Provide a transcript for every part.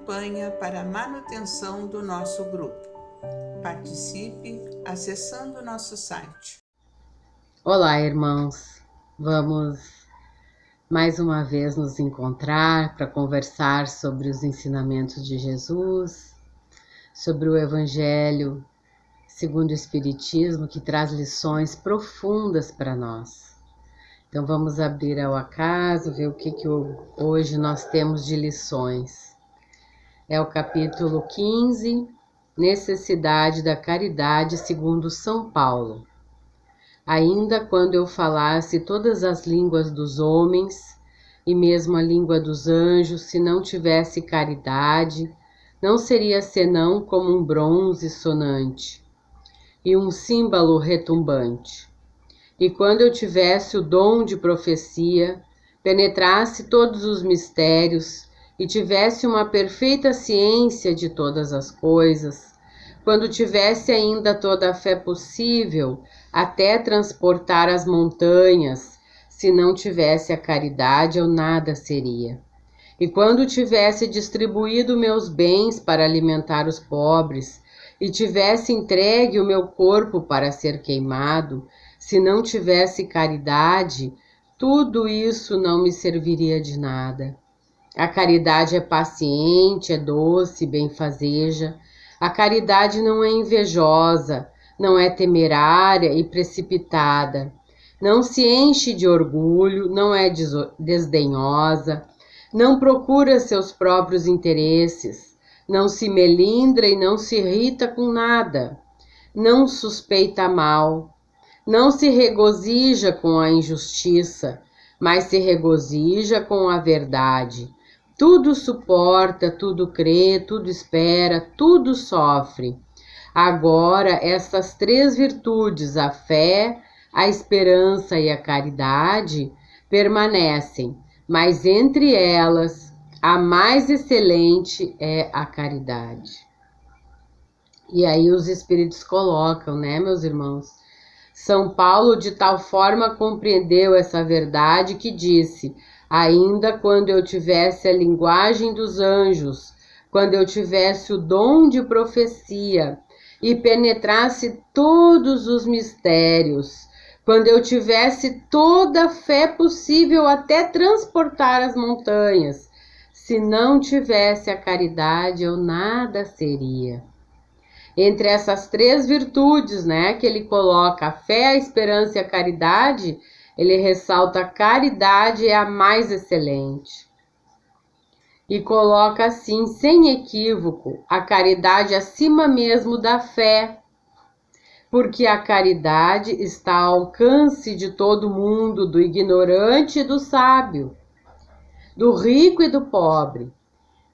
campanha para a manutenção do nosso grupo. Participe acessando nosso site. Olá, irmãos. Vamos mais uma vez nos encontrar para conversar sobre os ensinamentos de Jesus, sobre o Evangelho segundo o Espiritismo, que traz lições profundas para nós. Então vamos abrir ao acaso, ver o que hoje nós temos de lições. É o capítulo 15, Necessidade da Caridade segundo São Paulo. Ainda quando eu falasse todas as línguas dos homens e mesmo a língua dos anjos, se não tivesse caridade, não seria senão como um bronze sonante e um símbolo retumbante. E quando eu tivesse o dom de profecia, penetrasse todos os mistérios e tivesse uma perfeita ciência de todas as coisas, quando tivesse ainda toda a fé possível, até transportar as montanhas, se não tivesse a caridade, eu nada seria. E quando tivesse distribuído meus bens para alimentar os pobres, e tivesse entregue o meu corpo para ser queimado, se não tivesse caridade, tudo isso não me serviria de nada. A caridade é paciente, é doce, benfazeja. A caridade não é invejosa, não é temerária e precipitada. Não se enche de orgulho, não é desdenhosa, não procura seus próprios interesses, não se melindra e não se irrita com nada, não suspeita mal, não se regozija com a injustiça, mas se regozija com a verdade. Tudo suporta, tudo crê, tudo espera, tudo sofre. Agora, essas três virtudes, a fé, a esperança e a caridade, permanecem, mas entre elas, a mais excelente é a caridade. E aí os Espíritos colocam, meus irmãos? São Paulo de tal forma compreendeu essa verdade que disse: ainda quando eu tivesse a linguagem dos anjos, quando eu tivesse o dom de profecia e penetrasse todos os mistérios, quando eu tivesse toda a fé possível até transportar as montanhas, se não tivesse a caridade, eu nada seria. Entre essas três virtudes, que ele coloca, a fé, a esperança e a caridade, ele ressalta: a caridade é a mais excelente. E coloca assim, sem equívoco, a caridade acima mesmo da fé, porque a caridade está ao alcance de todo mundo, do ignorante e do sábio, do rico e do pobre,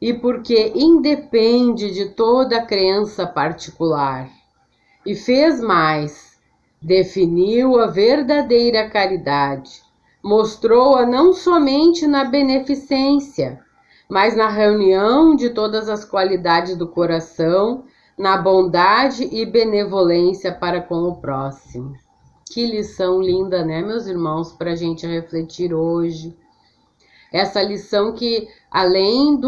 e porque independe de toda a crença particular. E fez mais, definiu a verdadeira caridade, mostrou-a não somente na beneficência, mas na reunião de todas as qualidades do coração, na bondade e benevolência para com o próximo. Que lição linda, meus irmãos, para a gente refletir hoje. Essa lição que, além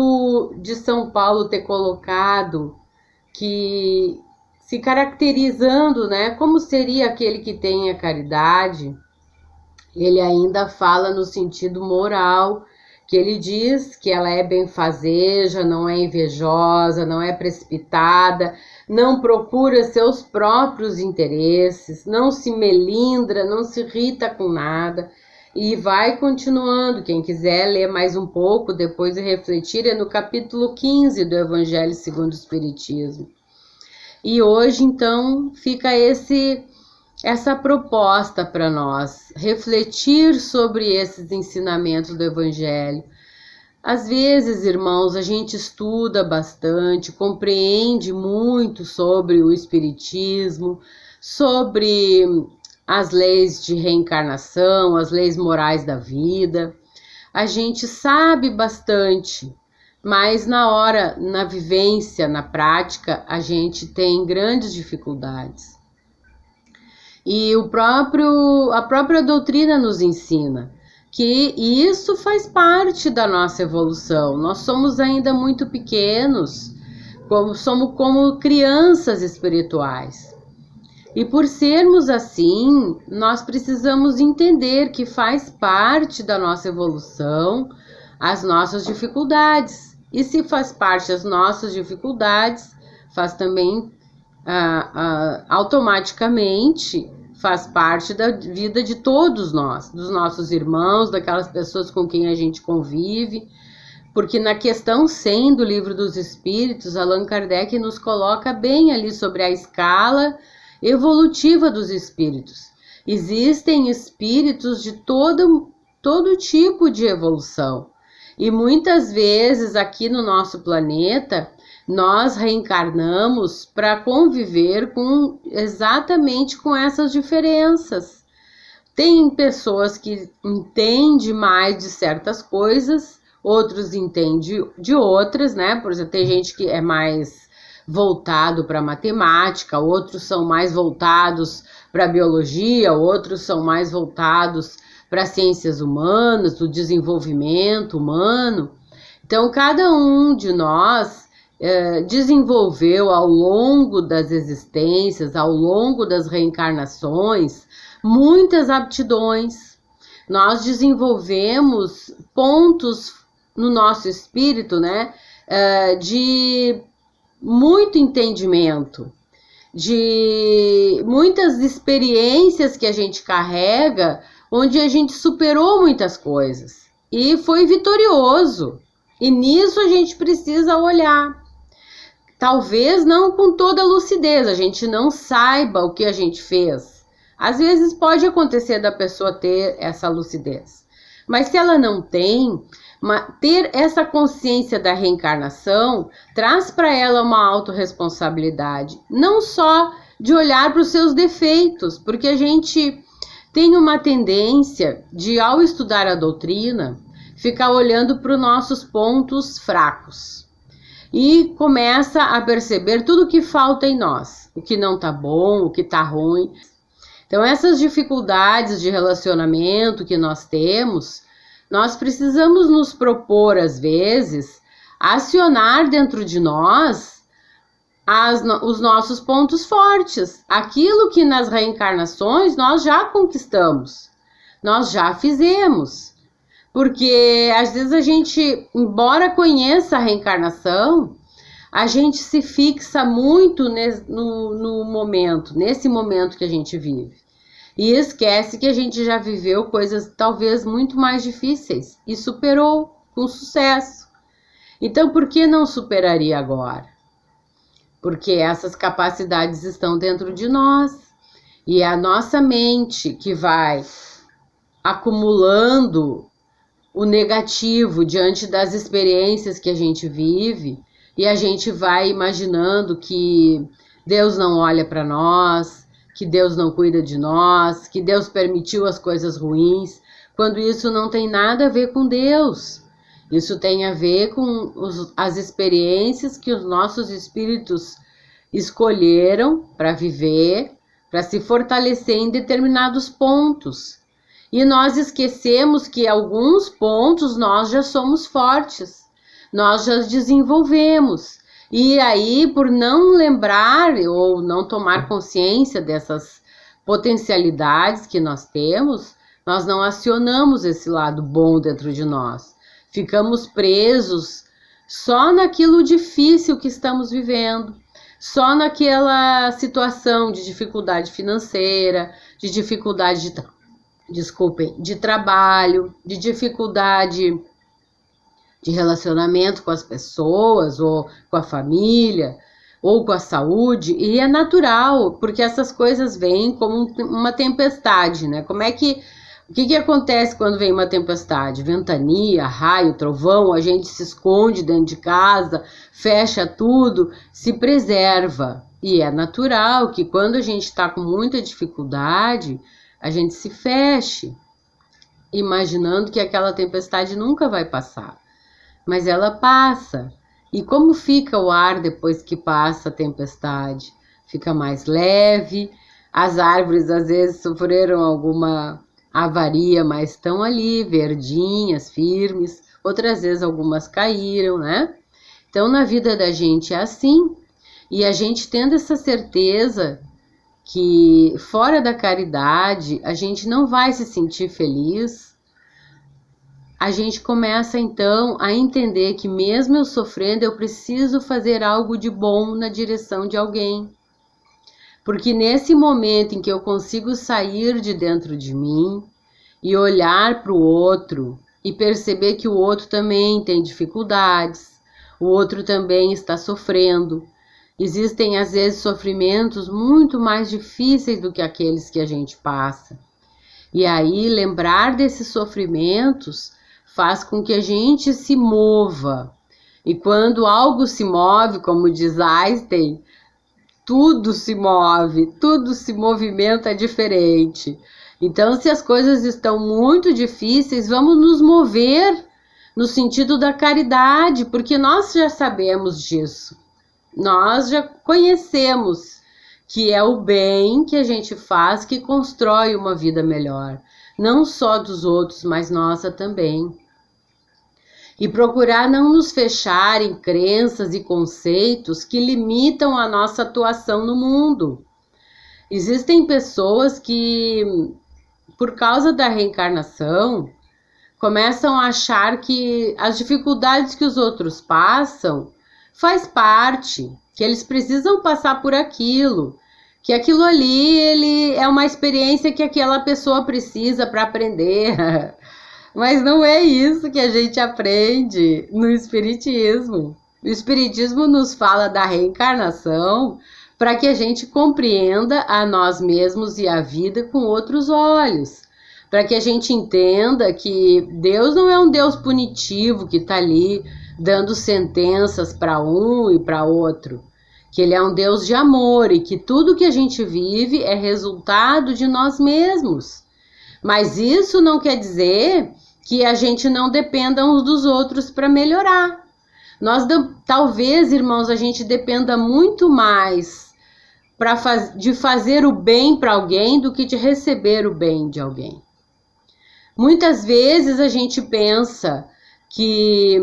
de São Paulo ter colocado, que se caracterizando, como seria aquele que tem a caridade, ele ainda fala no sentido moral, que ele diz que ela é benfazeja, não é invejosa, não é precipitada, não procura seus próprios interesses, não se melindra, não se irrita com nada. E vai continuando, quem quiser ler mais um pouco depois e refletir, é no capítulo 15 do Evangelho segundo o Espiritismo. E hoje, então, fica essa proposta para nós, refletir sobre esses ensinamentos do Evangelho. Às vezes, irmãos, a gente estuda bastante, compreende muito sobre o Espiritismo, sobre as leis de reencarnação, as leis morais da vida. A gente sabe bastante, mas na vivência, na prática, a gente tem grandes dificuldades. E a própria doutrina nos ensina que isso faz parte da nossa evolução. Nós somos ainda muito pequenos, somos como crianças espirituais. E por sermos assim, nós precisamos entender que faz parte da nossa evolução as nossas dificuldades. E se faz parte das nossas dificuldades, faz também automaticamente faz parte da vida de todos nós, dos nossos irmãos, daquelas pessoas com quem a gente convive, porque na questão 100 do Livro dos Espíritos, Allan Kardec nos coloca bem ali sobre a escala evolutiva dos espíritos. Existem espíritos de todo tipo de evolução, e muitas vezes aqui no nosso planeta nós reencarnamos para conviver exatamente com essas diferenças. Tem pessoas que entendem mais de certas coisas, outros entendem de outras, né? Por exemplo, tem gente que é mais voltado para matemática, outros são mais voltados para biologia, outros são mais voltados para ciências humanas, do desenvolvimento humano. Então, cada um de nós desenvolveu ao longo das existências, ao longo das reencarnações, muitas aptidões. Nós desenvolvemos pontos no nosso espírito, né, de muito entendimento, de muitas experiências que a gente carrega, onde a gente superou muitas coisas e foi vitorioso. E nisso a gente precisa olhar. Talvez não com toda a lucidez, a gente não saiba o que a gente fez. Às vezes pode acontecer da pessoa ter essa lucidez. Mas se ela não tem, ter essa consciência da reencarnação traz para ela uma autorresponsabilidade. Não só de olhar para os seus defeitos, porque a gente tem uma tendência de, ao estudar a doutrina, ficar olhando para os nossos pontos fracos. E começa a perceber tudo o que falta em nós, o que não tá bom, o que tá ruim. Então, essas dificuldades de relacionamento que nós temos, nós precisamos nos propor, às vezes, acionar dentro de nós os nossos pontos fortes. Aquilo que nas reencarnações nós já conquistamos, nós já fizemos. Porque às vezes a gente, embora conheça a reencarnação, a gente se fixa muito no momento, nesse momento que a gente vive. E esquece que a gente já viveu coisas talvez muito mais difíceis e superou com sucesso. Então, por que não superaria agora? Porque essas capacidades estão dentro de nós. E é a nossa mente que vai acumulando o negativo diante das experiências que a gente vive, e a gente vai imaginando que Deus não olha para nós, que Deus não cuida de nós, que Deus permitiu as coisas ruins, quando isso não tem nada a ver com Deus. Isso tem a ver com as experiências que os nossos espíritos escolheram para viver, para se fortalecer em determinados pontos. E nós esquecemos que alguns pontos nós já somos fortes, nós já desenvolvemos. E aí, por não lembrar ou não tomar consciência dessas potencialidades que nós temos, nós não acionamos esse lado bom dentro de nós. Ficamos presos só naquilo difícil que estamos vivendo, só naquela situação de dificuldade financeira, de dificuldade de trabalho, de dificuldade de relacionamento com as pessoas, ou com a família, ou com a saúde, e é natural, porque essas coisas vêm como uma tempestade, né? O que acontece quando vem uma tempestade? Ventania, raio, trovão, a gente se esconde dentro de casa, fecha tudo, se preserva. E é natural que quando a gente está com muita dificuldade, a gente se feche, imaginando que aquela tempestade nunca vai passar. Mas ela passa. E como fica o ar depois que passa a tempestade? Fica mais leve. As árvores às vezes sofreram alguma avaria, mas estão ali, verdinhas, firmes. Outras vezes algumas caíram, né? Então na vida da gente é assim. E a gente tendo essa certeza que fora da caridade a gente não vai se sentir feliz, a gente começa então a entender que mesmo eu sofrendo, eu preciso fazer algo de bom na direção de alguém. Porque nesse momento em que eu consigo sair de dentro de mim e olhar para o outro e perceber que o outro também tem dificuldades, o outro também está sofrendo. Existem às vezes sofrimentos muito mais difíceis do que aqueles que a gente passa. E aí lembrar desses sofrimentos faz com que a gente se mova. E quando algo se move, como diz Einstein, tudo se movimenta diferente. Então, se as coisas estão muito difíceis, vamos nos mover no sentido da caridade, porque nós já sabemos disso. Nós já conhecemos que é o bem que a gente faz que constrói uma vida melhor, não só dos outros, mas nossa também. E procurar não nos fechar em crenças e conceitos que limitam a nossa atuação no mundo. Existem pessoas que, por causa da reencarnação, começam a achar que as dificuldades que os outros passam faz parte, que eles precisam passar por aquilo, que aquilo ali é uma experiência que aquela pessoa precisa para aprender. Mas não é isso que a gente aprende no Espiritismo. O Espiritismo nos fala da reencarnação para que a gente compreenda a nós mesmos e a vida com outros olhos. Para que a gente entenda que Deus não é um Deus punitivo que está ali dando sentenças para um e para outro. Que Ele é um Deus de amor e que tudo que a gente vive é resultado de nós mesmos. Mas isso não quer dizer que a gente não dependa uns dos outros para melhorar. Talvez, irmãos, a gente dependa muito mais de fazer o bem para alguém do que de receber o bem de alguém. Muitas vezes a gente pensa que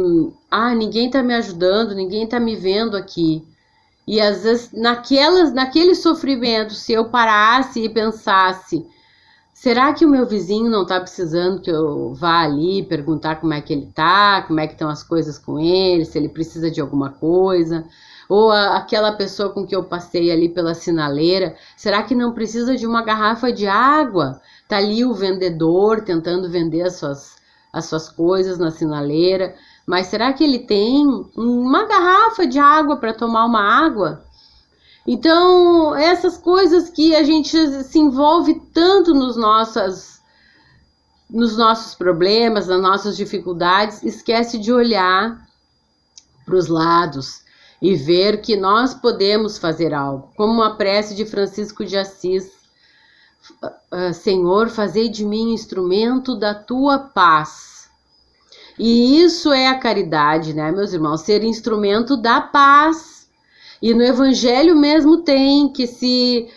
ninguém está me ajudando, ninguém está me vendo aqui. E às vezes naquele sofrimento, se eu parasse e pensasse, será que o meu vizinho não está precisando que eu vá ali perguntar como é que ele está, como é que estão as coisas com ele, se ele precisa de alguma coisa? Ou aquela pessoa com que eu passei ali pela sinaleira, será que não precisa de uma garrafa de água? Está ali o vendedor tentando vender as suas coisas na sinaleira, mas será que ele tem uma garrafa de água para tomar uma água? Então, essas coisas que a gente se envolve tanto nos nossos problemas, nas nossas dificuldades, esquece de olhar para os lados e ver que nós podemos fazer algo. Como a prece de Francisco de Assis, Senhor, fazei de mim instrumento da tua paz. E isso é a caridade, né, meus irmãos? Ser instrumento da paz. E no Evangelho mesmo tem que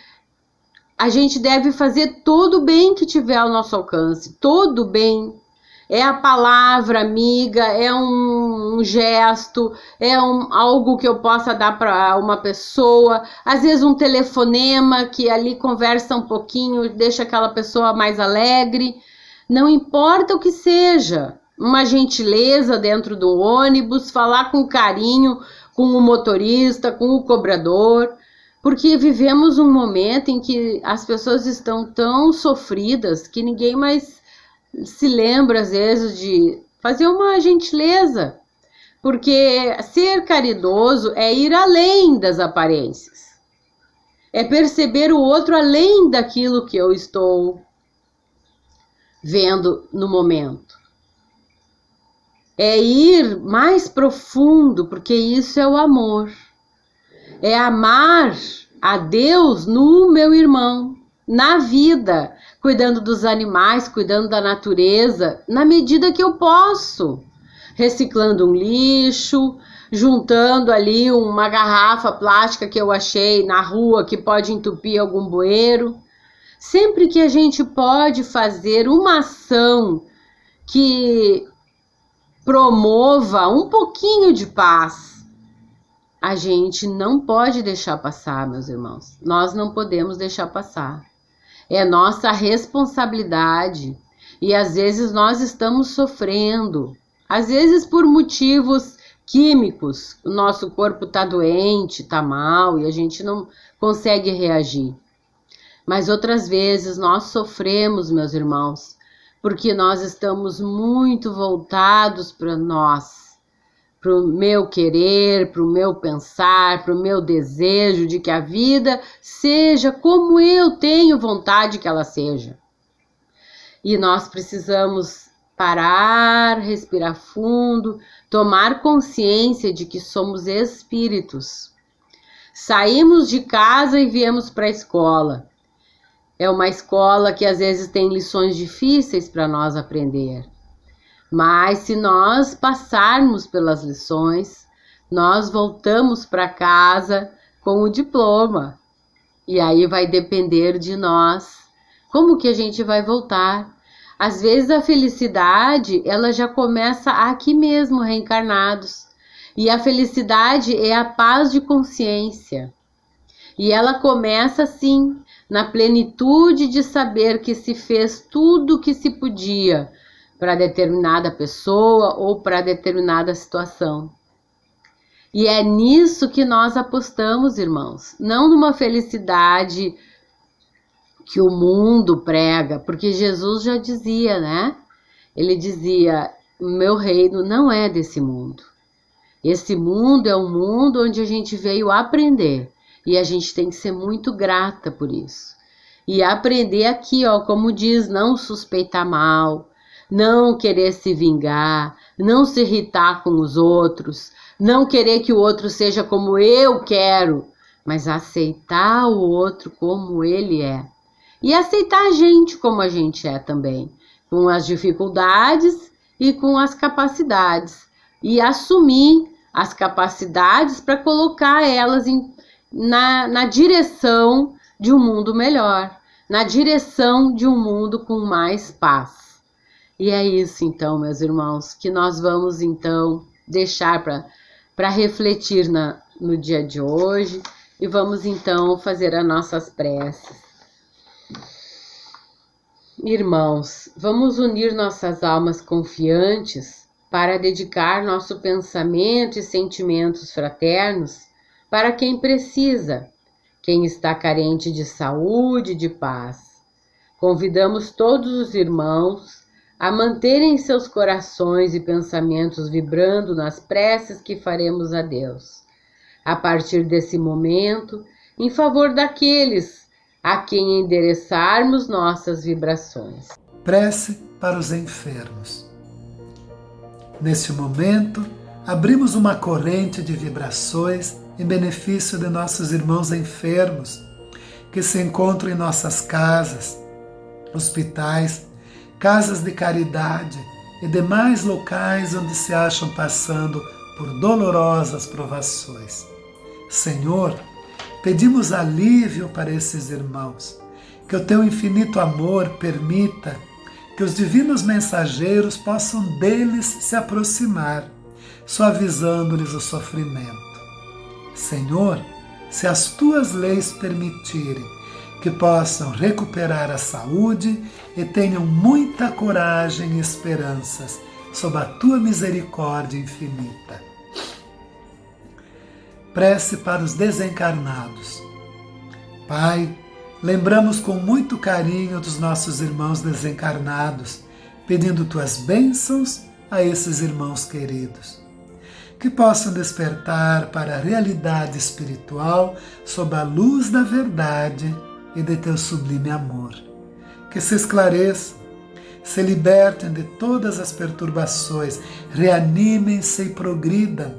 a gente deve fazer todo o bem que tiver ao nosso alcance, todo o bem. É a palavra amiga, é um gesto, é algo que eu possa dar para uma pessoa, às vezes um telefonema que ali conversa um pouquinho, deixa aquela pessoa mais alegre. Não importa o que seja, uma gentileza dentro do ônibus, falar com carinho com o motorista, com o cobrador, porque vivemos um momento em que as pessoas estão tão sofridas que ninguém mais se lembra, às vezes, de fazer uma gentileza, porque ser caridoso é ir além das aparências, é perceber o outro além daquilo que eu estou vendo no momento. É ir mais profundo, porque isso é o amor. É amar a Deus no meu irmão, na vida, cuidando dos animais, cuidando da natureza, na medida que eu posso. Reciclando um lixo, juntando ali uma garrafa plástica que eu achei na rua que pode entupir algum bueiro. Sempre que a gente pode fazer uma ação que promova um pouquinho de paz, a gente não pode deixar passar, meus irmãos. Nós não podemos deixar passar. É nossa responsabilidade. E às vezes nós estamos sofrendo. Às vezes por motivos químicos. O nosso corpo está doente, está mal e a gente não consegue reagir. Mas outras vezes nós sofremos, meus irmãos, porque nós estamos muito voltados para nós, para o meu querer, para o meu pensar, para o meu desejo de que a vida seja como eu tenho vontade que ela seja. E nós precisamos parar, respirar fundo, tomar consciência de que somos espíritos. Saímos de casa e viemos para a escola. É uma escola que às vezes tem lições difíceis para nós aprender. Mas se nós passarmos pelas lições, nós voltamos para casa com o diploma. E aí vai depender de nós. Como que a gente vai voltar? Às vezes a felicidade, ela já começa aqui mesmo, reencarnados. E a felicidade é a paz de consciência. E ela começa assim, na plenitude de saber que se fez tudo o que se podia para determinada pessoa ou para determinada situação. E é nisso que nós apostamos, irmãos. Não numa felicidade que o mundo prega, porque Jesus já dizia, né? Ele dizia, meu reino não é desse mundo. Esse mundo é um mundo onde a gente veio aprender. E a gente tem que ser muito grata por isso. E aprender aqui, ó, como diz, não suspeitar mal, não querer se vingar, não se irritar com os outros, não querer que o outro seja como eu quero, mas aceitar o outro como ele é. E aceitar a gente como a gente é também, com as dificuldades e com as capacidades. E assumir as capacidades para colocar elas na direção de um mundo melhor, na direção de um mundo com mais paz. E é isso então, meus irmãos, que nós vamos então deixar para refletir no dia de hoje e vamos então fazer as nossas preces. Irmãos, vamos unir nossas almas confiantes para dedicar nosso pensamento e sentimentos fraternos para quem precisa, quem está carente de saúde e de paz. Convidamos todos os irmãos a manterem seus corações e pensamentos vibrando nas preces que faremos a Deus, a partir desse momento, em favor daqueles a quem endereçarmos nossas vibrações. Prece para os enfermos. Neste momento, abrimos uma corrente de vibrações em benefício de nossos irmãos enfermos que se encontram em nossas casas, hospitais, casas de caridade e demais locais onde se acham passando por dolorosas provações. Senhor, pedimos alívio para esses irmãos, que o teu infinito amor permita que os divinos mensageiros possam deles se aproximar, suavizando-lhes o sofrimento. Senhor, se as tuas leis permitirem que possam recuperar a saúde e tenham muita coragem e esperanças sob a tua misericórdia infinita. Prece para os desencarnados. Pai, lembramos com muito carinho dos nossos irmãos desencarnados, pedindo tuas bênçãos a esses irmãos queridos. Que possam despertar para a realidade espiritual sob a luz da verdade e de teu sublime amor. Que se esclareçam, se libertem de todas as perturbações, reanimem-se e progridam,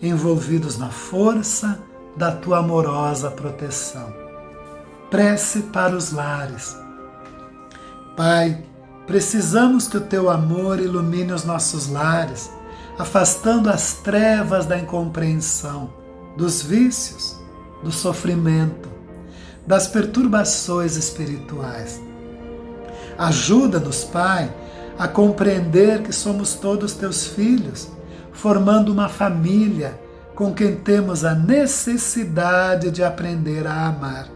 envolvidos na força da tua amorosa proteção. Prece para os lares. Pai, precisamos que o teu amor ilumine os nossos lares, afastando as trevas da incompreensão, dos vícios, do sofrimento, das perturbações espirituais. Ajuda-nos, Pai, a compreender que somos todos teus filhos, formando uma família com quem temos a necessidade de aprender a amar,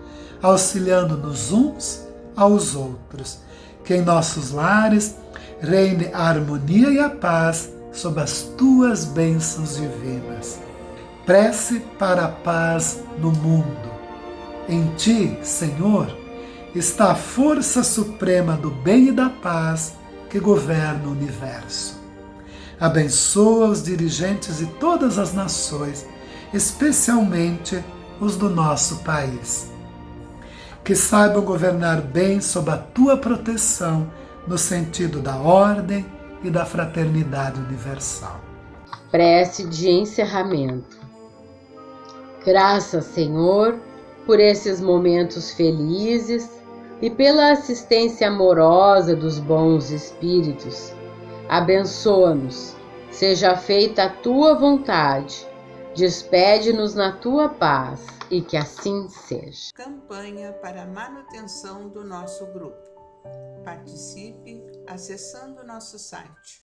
auxiliando-nos uns aos outros. Que em nossos lares reine a harmonia e a paz sob as tuas bênçãos divinas. Prece para a paz no mundo. Em ti, Senhor, está a força suprema do bem e da paz que governa o universo. Abençoa os dirigentes de todas as nações, especialmente os do nosso país. Que saibam governar bem sob a tua proteção, no sentido da ordem e da fraternidade universal. Prece de encerramento. Graças, Senhor, por esses momentos felizes e pela assistência amorosa dos bons espíritos. Abençoa-nos, seja feita a tua vontade, despede-nos na tua paz e que assim seja. Campanha para a manutenção do nosso grupo. Participe acessando nosso site